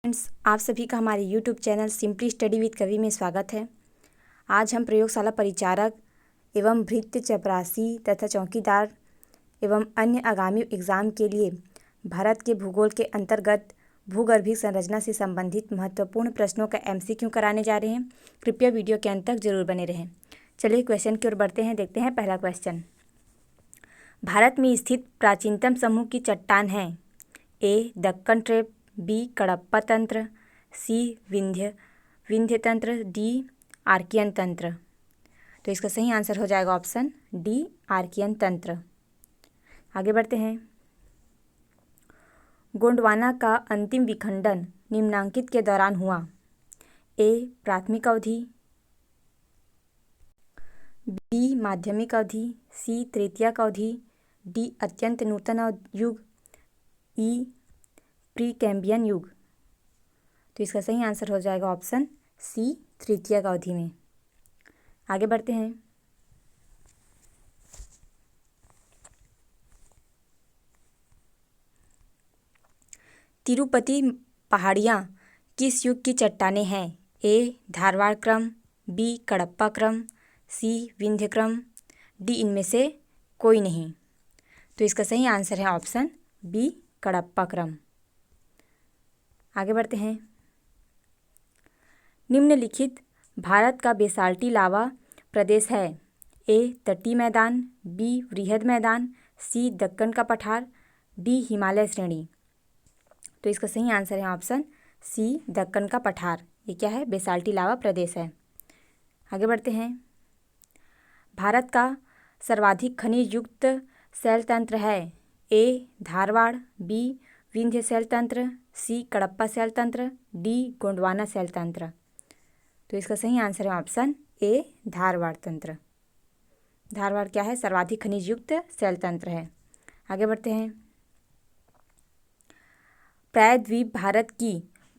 Friends, आप सभी का हमारे YouTube channel simply study with कवि में स्वागत है। आज हम प्रयोगशाला परिचारक एवं भृत्य चपरासी तथा चौकीदार एवं अन्य आगामी एग्ज़ाम के लिए भारत के भूगोल के अंतर्गत भूगर्भीय संरचना से संबंधित महत्वपूर्ण प्रश्नों का MCQ कराने जा रहे हैं। कृपया वीडियो के अंत तक जरूर बने रहें। चलिए क्वेश्चन की ओर बढ़ते हैं। देखते हैं पहला क्वेश्चन। भारत में स्थित प्राचीनतम समूह की चट्टान है। ए दक्कन ट्रेप, बी कडप्पा तंत्र, सी विंध्य तंत्र, डी आर्कियन तंत्र। तो इसका सही आंसर हो जाएगा ऑप्शन डी आर्कियन तंत्र। आगे बढ़ते हैं। गोंडवाना का अंतिम विखंडन निम्नांकित के दौरान हुआ। ए प्राथमिक अवधि, बी माध्यमिक अवधि, सी तृतीयक अवधि, डी अत्यंत नूतन युग, ई प्री कैम्बियन युग। तो इसका सही आंसर हो जाएगा ऑप्शन सी तृतीयक अवधि में। आगे बढ़ते हैं। तिरुपति पहाड़ियाँ किस युग की चट्टानें हैं। ए धारवाड़ क्रम, बी कडप्पा क्रम, सी विंध्य क्रम, डी इनमें से कोई नहीं। तो इसका सही आंसर है ऑप्शन बी कडप्पा क्रम। आगे बढ़ते हैं। निम्नलिखित भारत का बेसाल्टी लावा प्रदेश है। ए तटीय मैदान, बी वृहद मैदान, सी दक्कन का पठार, डी हिमालय श्रेणी। तो इसका सही आंसर है ऑप्शन सी दक्कन का पठार। ये क्या है? बेसाल्टी लावा प्रदेश है। आगे बढ़ते हैं। भारत का सर्वाधिक खनिज युक्त शैल तंत्र है। ए धारवाड़, बी विंध्य शैल तंत्र, सी कडप्पा शैल तंत्र, डी गोंडवाना शैल तंत्र। तो इसका सही आंसर है ऑप्शन ए धारवाड़ तंत्र। धारवाड़ क्या है? सर्वाधिक खनिज युक्त शैल तंत्र है। आगे बढ़ते हैं। प्रायद्वीप भारत की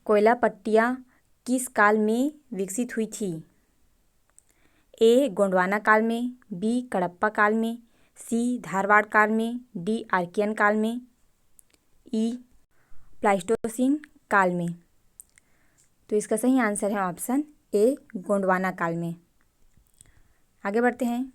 कोयला पट्टियाँ किस काल में विकसित हुई थी। ए गोंडवाना काल में, बी कडप्पा काल में, सी धारवाड़ काल में, डी आर्कियन काल में, ई प्लाइस्टोसीन काल में। तो इसका सही आंसर है ऑप्शन ए गोंडवाना काल में। आगे बढ़ते हैं।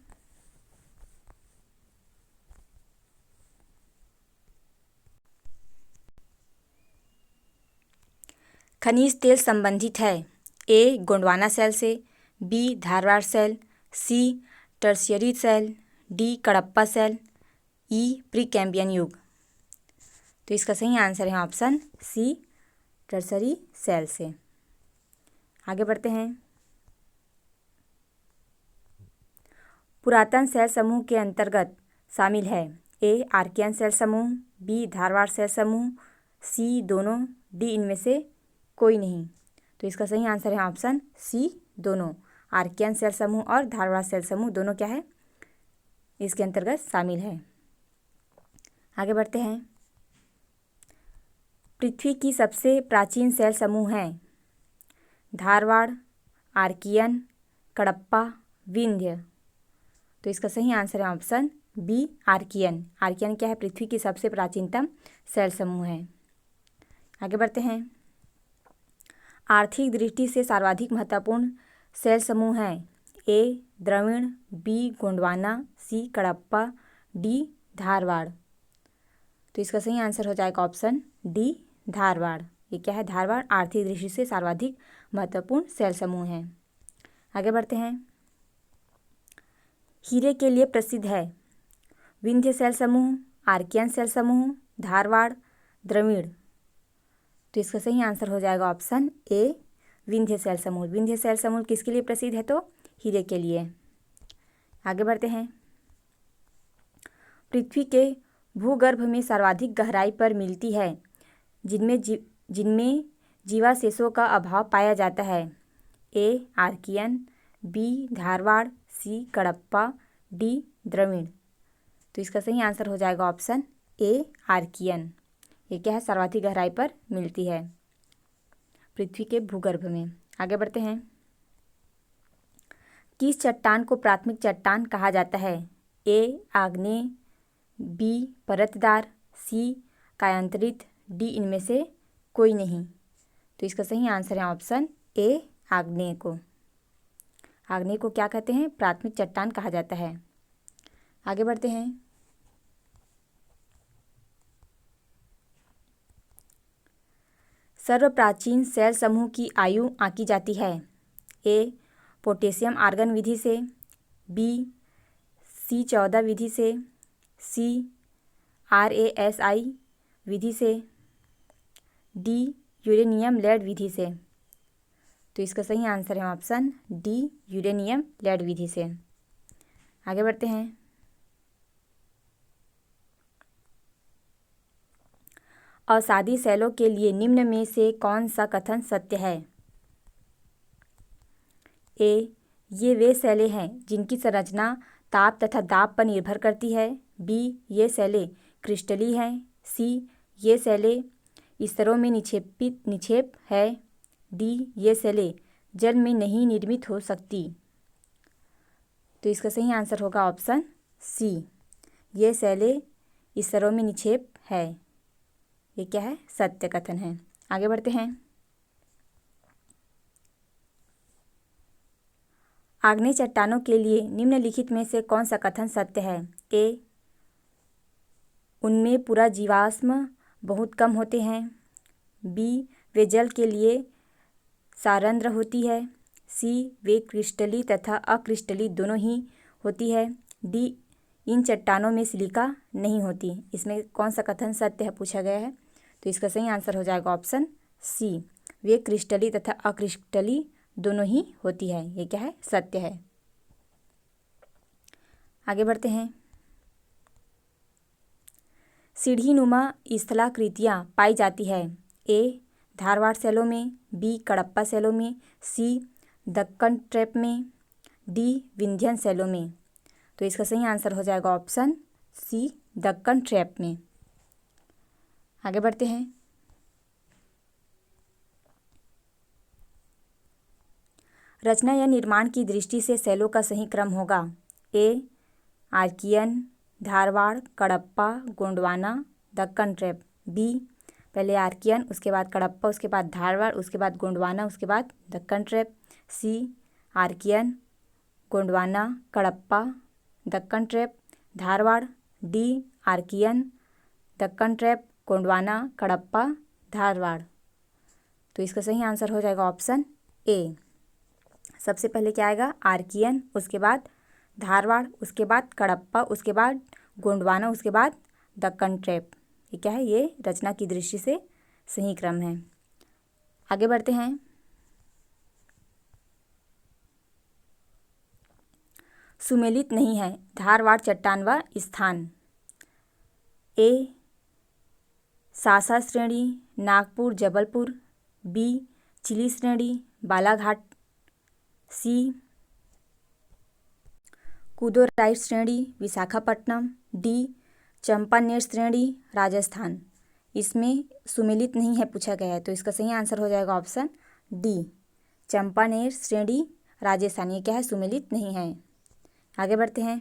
खनिज तेल संबंधित है। ए गोंडवाना शैल से, बी धारवाड़ शैल, सी टर्शियरी शैल, डी कडप्पा शैल, ई प्री कैम्बियन युग। तो इसका सही आंसर है ऑप्शन सी टर्शरी शैल से। आगे बढ़ते हैं। पुरातन शैल समूह के अंतर्गत शामिल है। ए आर्कियन शैल समूह, बी धारवाड़ शैल समूह, सी दोनों, डी इनमें से कोई नहीं। तो इसका सही आंसर है ऑप्शन सी दोनों। आर्कियन शैल समूह और धारवाड़ शैल समूह दोनों क्या है? इसके अंतर्गत शामिल है। आगे बढ़ते हैं। पृथ्वी की सबसे प्राचीन शैल समूह हैं। धारवाड़, आर्कियन, कडप्पा, विंध्य। तो इसका सही आंसर है ऑप्शन बी आर्कियन। आर्कियन क्या है? पृथ्वी की सबसे प्राचीनतम शैल समूह है। आगे बढ़ते हैं। आर्थिक दृष्टि से सर्वाधिक महत्वपूर्ण शैल समूह हैं। ए द्रविड़, बी गोंडवाना, सी कडप्पा, डी धारवाड़। तो इसका सही आंसर हो जाएगा ऑप्शन डी धारवाड़। ये क्या है? धारवाड़ आर्थिक दृष्टि से सर्वाधिक महत्वपूर्ण शैल समूह है। आगे बढ़ते हैं। हीरे के लिए प्रसिद्ध है। विंध्य शैल समूह, आर्कियन शैल समूह, धारवाड़, द्रविड़। तो इसका सही आंसर हो जाएगा ऑप्शन ए विंध्य शैल समूह। विंध्य शैल समूह किसके लिए प्रसिद्ध है? तो हीरे के लिए। आगे बढ़ते हैं। पृथ्वी के भूगर्भ में सर्वाधिक गहराई पर मिलती है जिनमें जीवाशेषों का अभाव पाया जाता है। ए आर्कियन, बी धारवाड़, सी कडप्पा, डी द्रविड़। तो इसका सही आंसर हो जाएगा ऑप्शन ए आर्कियन। ये क्या है? सर्वाधिक गहराई पर मिलती है पृथ्वी के भूगर्भ में। आगे बढ़ते हैं। किस चट्टान को प्राथमिक चट्टान कहा जाता है। ए आग्नेय, बी परतदार, सी कायांतरित, डी इनमें से कोई नहीं। तो इसका सही आंसर है ऑप्शन ए, आग्नेय को। आग्नेय को क्या कहते हैं? प्राथमिक चट्टान कहा जाता है। आगे बढ़ते हैं। सर्वप्राचीन सेल समूह की आयु आंकी जाती है। ए, पोटेशियम आर्गन विधि से, बी, C14 विधि से, सी, RASI विधि से, डी, यूरेनियम लेड विधि से। तो इसका सही आंसर है ऑप्शन डी, यूरेनियम लेड विधि से। आगे बढ़ते हैं। असादी सेलों के लिए निम्न में से कौन सा कथन सत्य है? ए, ये वे सेलें हैं जिनकी संरचना ताप तथा दाब पर निर्भर करती है। बी, ये सेलें क्रिस्टलीय हैं। सी, ये सेलें स्तरों में निक्षेप है। डी, ये सेलें जल में नहीं निर्मित हो सकती। तो इसका सही आंसर होगा ऑप्शन सी, ये सेलें स्तरों में निक्षेप है। ये क्या है? सत्य कथन है। आगे बढ़ते हैं। आग्नेय चट्टानों के लिए निम्नलिखित में से कौन सा कथन सत्य है? ए, उनमें पूरा जीवाश्म बहुत कम होते हैं। बी, वे जल के लिए सारंद्र होती है। सी, वे क्रिस्टलीय तथा अक्रिस्टलीय दोनों ही होती है। डी, इन चट्टानों में सिलिका नहीं होती। इसमें कौन सा कथन सत्य है पूछा गया है। तो इसका सही आंसर हो जाएगा ऑप्शन सी, वे क्रिस्टलीय तथा अक्रिस्टलीय दोनों ही होती है। ये क्या है? सत्य है। आगे बढ़ते हैं। सीढ़ीनुमा स्थलाकृतियाँ पाई जाती है। ए, धारवाड़ सेलों में, बी, कडप्पा सेलों में, सी, दक्कन ट्रैप में, डी, विंध्यन सेलों में। तो इसका सही आंसर हो जाएगा ऑप्शन सी, दक्कन ट्रैप में। आगे बढ़ते हैं। रचना या निर्माण की दृष्टि से सेलों का सही क्रम होगा। A, Archaean, Dharwar, Cuddapah, Gondwana, Deccan trap. B, पहले आर्कियन, उसके बाद कडप्पा, उसके बाद धारवाड़, उसके बाद गोंडवाना, उसके बाद Deccan trap. C, Archaean, Gondwana, Cuddapah, Deccan trap, Dharwar. D, Archaean, Deccan trap, Gondwana, Cuddapah, Dharwar. तो इसका सही आंसर हो जाएगा ऑप्शन ए। सबसे पहले क्या आएगा? आर्कियन, उसके बाद धारवाड़, उसके बाद कडप्पा, उसके बाद गोंडवाना, उसके बाद दक्कन ट्रैप। ये क्या है? ये रचना की दृष्टि से सही क्रम है। आगे बढ़ते हैं। सुमेलित नहीं है धारवाड़ चट्टान व स्थान। ए, सासा श्रेणी, नागपुर, जबलपुर। बी, चिली श्रेणी, बालाघाट। सी, कुदोराइट श्रेणी, विशाखापट्टनम। डी, चंपानेर श्रेणी, राजस्थान। इसमें सुमेलित नहीं है पूछा गया है, तो इसका सही आंसर हो जाएगा ऑप्शन डी, चंपानेर श्रेणी, राजस्थान। ये क्या है? सुमेलित नहीं है। आगे बढ़ते हैं।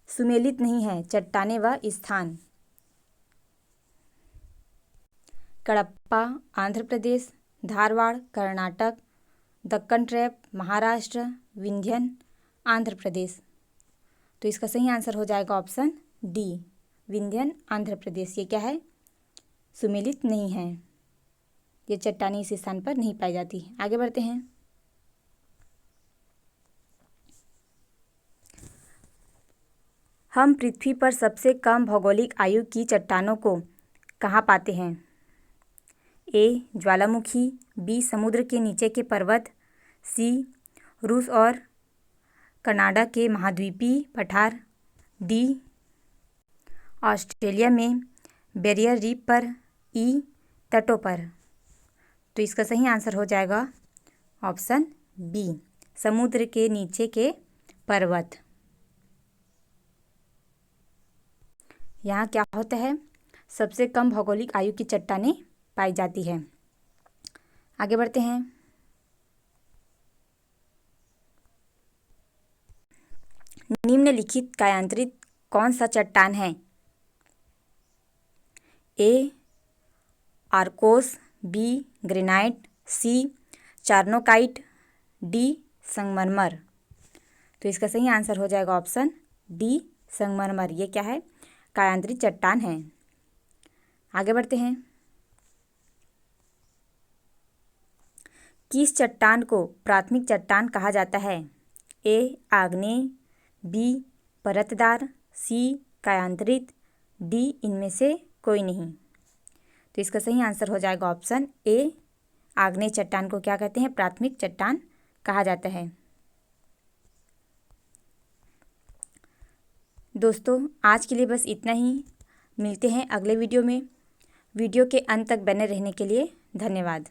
सुमेलित नहीं है चट्टानें व स्थान। कडप्पा आंध्र प्रदेश, धारवाड़ कर्नाटक, दक्कन ट्रैप महाराष्ट्र, विंध्यन आंध्र प्रदेश। तो इसका सही आंसर हो जाएगा ऑप्शन डी, विंध्यन आंध्र प्रदेश। ये क्या है? सुमेलित नहीं है। ये चट्टानें इस स्थान पर नहीं पाई जाती। आगे बढ़ते हैं। हम पृथ्वी पर सबसे कम भौगोलिक आयु की चट्टानों को कहाँ पाते हैं? ए, ज्वालामुखी। बी, समुद्र के नीचे के पर्वत। सी, रूस और कनाडा के महाद्वीपीय पठार। डी, ऑस्ट्रेलिया में बैरियर रीफ पर। ई, तटों पर। तो इसका सही आंसर हो जाएगा ऑप्शन बी, समुद्र के नीचे के पर्वत। यहाँ क्या होता है? सबसे कम भौगोलिक आयु की चट्टानें पाई जाती है। आगे बढ़ते हैं। निम्नलिखित कायांतरित कौन सा चट्टान है? ए, आर्कोस। बी ग्रेनाइट, सी चार्नोकाइट, डी संगमरमर। तो इसका सही आंसर हो जाएगा ऑप्शन डी संगमरमर। ये क्या है? कायांतरित चट्टान है। आगे बढ़ते हैं। किस चट्टान को प्राथमिक चट्टान कहा जाता है? ए आग्नेय, बी परतदार, सी कायांतरित, डी इनमें से कोई नहीं। तो इसका सही आंसर हो जाएगा ऑप्शन ए आग्नेय चट्टान को क्या कहते हैं? प्राथमिक चट्टान कहा जाता है। दोस्तों आज के लिए बस इतना ही। मिलते हैं अगले वीडियो में। वीडियो के अंत तक बने रहने के लिए धन्यवाद।